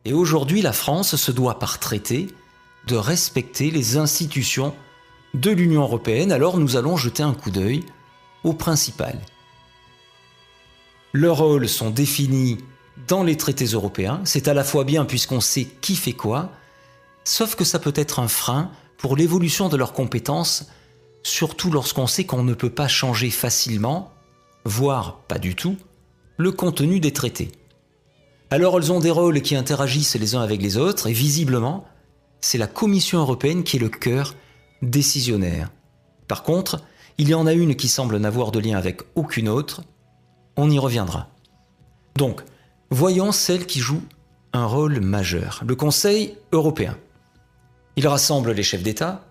Et aujourd'hui, la France se doit par traité de respecter les institutions de l'Union européenne. Alors nous allons jeter un coup d'œil aux principales. Leurs rôles sont définis dans les traités européens. C'est à la fois bien puisqu'on sait qui fait quoi, sauf que ça peut être un frein pour l'évolution de leurs compétences, surtout lorsqu'on sait qu'on ne peut pas changer facilement, voire pas du tout, le contenu des traités. Alors elles ont des rôles qui interagissent les uns avec les autres, et visiblement, c'est la Commission européenne qui est le cœur décisionnaire. Par contre, il y en a une qui semble n'avoir de lien avec aucune autre, on y reviendra. Donc, voyons celle qui joue un rôle majeur, le Conseil européen. Il rassemble les chefs d'État,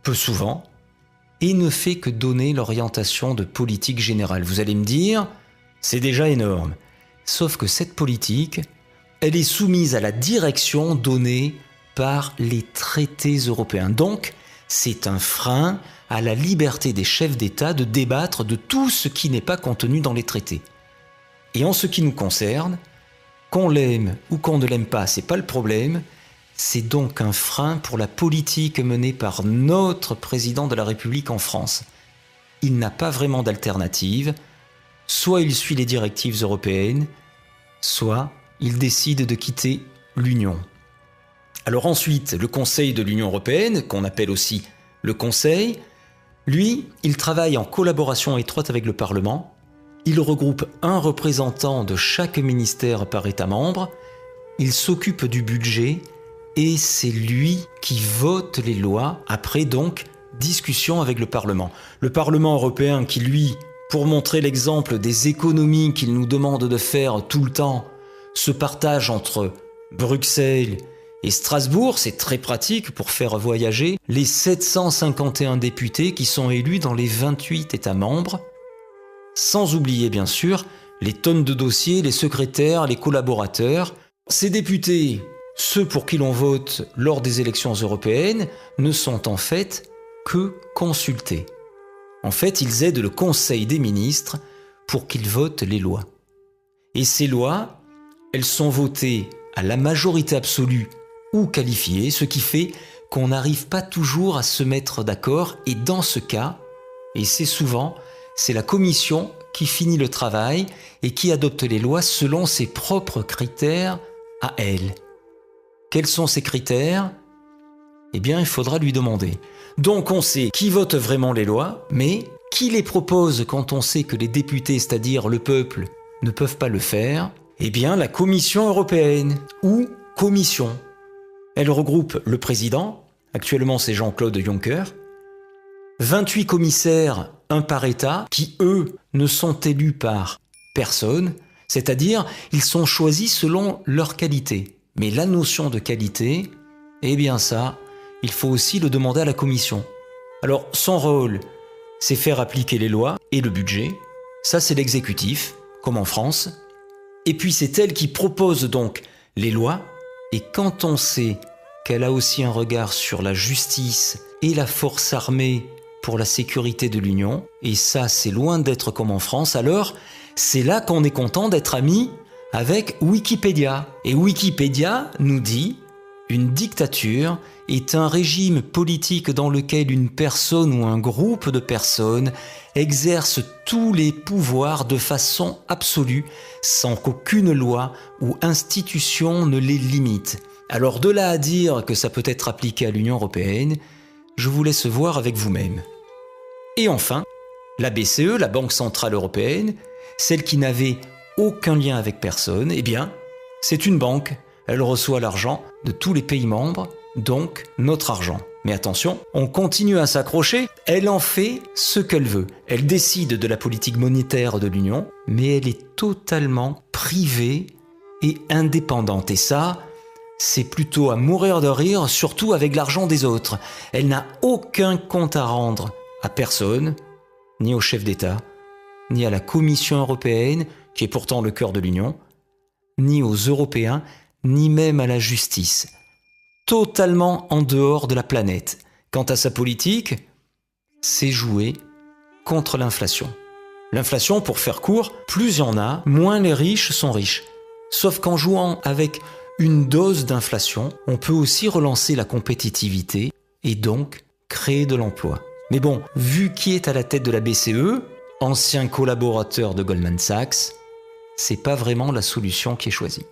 peu souvent, et ne fait que donner l'orientation de politique générale. Vous allez me dire, c'est déjà énorme. Sauf que cette politique, elle est soumise à la direction donnée par les traités européens. Donc, c'est un frein à la liberté des chefs d'État de débattre de tout ce qui n'est pas contenu dans les traités. Et en ce qui nous concerne, qu'on l'aime ou qu'on ne l'aime pas, c'est pas le problème. C'est donc un frein pour la politique menée par notre président de la République en France. Il n'a pas vraiment d'alternative. Soit il suit les directives européennes, soit il décide de quitter l'Union. Alors ensuite, le Conseil de l'Union européenne, qu'on appelle aussi le Conseil, lui, il travaille en collaboration étroite avec le Parlement. Il regroupe un représentant de chaque ministère par État membre. Il s'occupe du budget et c'est lui qui vote les lois, après donc discussion avec le Parlement. Le Parlement européen qui, lui, pour montrer l'exemple des économies qu'il nous demande de faire tout le temps, se partage entre Bruxelles et Strasbourg. C'est très pratique pour faire voyager les 751 députés qui sont élus dans les 28 États membres, sans oublier bien sûr les tonnes de dossiers, les secrétaires, les collaborateurs. Ces députés, ceux pour qui l'on vote lors des élections européennes, ne sont en fait que consultés. En fait, ils aident le Conseil des ministres pour qu'il vote les lois. Et ces lois, elles sont votées à la majorité absolue ou qualifiée, ce qui fait qu'on n'arrive pas toujours à se mettre d'accord. Et dans ce cas, et c'est souvent, c'est la Commission qui finit le travail et qui adopte les lois selon ses propres critères à elle. Quels sont ces critères ? Eh bien, il faudra lui demander. Donc on sait qui vote vraiment les lois, mais qui les propose quand on sait que les députés, c'est-à-dire le peuple, ne peuvent pas le faire ? Eh bien, la Commission européenne, ou Commission. Elle regroupe le président, actuellement c'est Jean-Claude Juncker, 28 commissaires, un par État, qui eux ne sont élus par personne, c'est-à-dire ils sont choisis selon leur qualité. Mais la notion de qualité, eh bien ça, il faut aussi le demander à la Commission. Alors son rôle, c'est faire appliquer les lois et le budget. Ça c'est l'exécutif, comme en France. Et puis c'est elle qui propose donc les lois. Et quand on sait qu'elle a aussi un regard sur la justice et la force armée pour la sécurité de l'Union, et ça c'est loin d'être comme en France, alors c'est là qu'on est content d'être amis avec Wikipédia. Et Wikipédia nous dit « Une dictature est un régime politique dans lequel une personne ou un groupe de personnes exerce tous les pouvoirs de façon absolue sans qu'aucune loi ou institution ne les limite. » Alors de là à dire que ça peut être appliqué à l'Union européenne, je vous laisse voir avec vous-même. Et enfin, la BCE, la Banque Centrale Européenne, celle qui n'avait aucun lien avec personne, eh bien, c'est une banque. Elle reçoit l'argent de tous les pays membres, donc notre argent. Mais attention, on continue à s'accrocher, elle en fait ce qu'elle veut. Elle décide de la politique monétaire de l'Union, mais elle est totalement privée et indépendante. Et ça, c'est plutôt à mourir de rire, surtout avec l'argent des autres. Elle n'a aucun compte à rendre à personne, ni au chef d'État, ni à la Commission européenne, qui est pourtant le cœur de l'Union, ni aux Européens, ni même à la justice. Totalement en dehors de la planète. Quant à sa politique, c'est jouer contre l'inflation. L'inflation, pour faire court, plus il y en a, moins les riches sont riches. Sauf qu'en jouant avec une dose d'inflation, on peut aussi relancer la compétitivité et donc créer de l'emploi. Mais bon, vu qui est à la tête de la BCE, ancien collaborateur de Goldman Sachs, c'est pas vraiment la solution qui est choisie.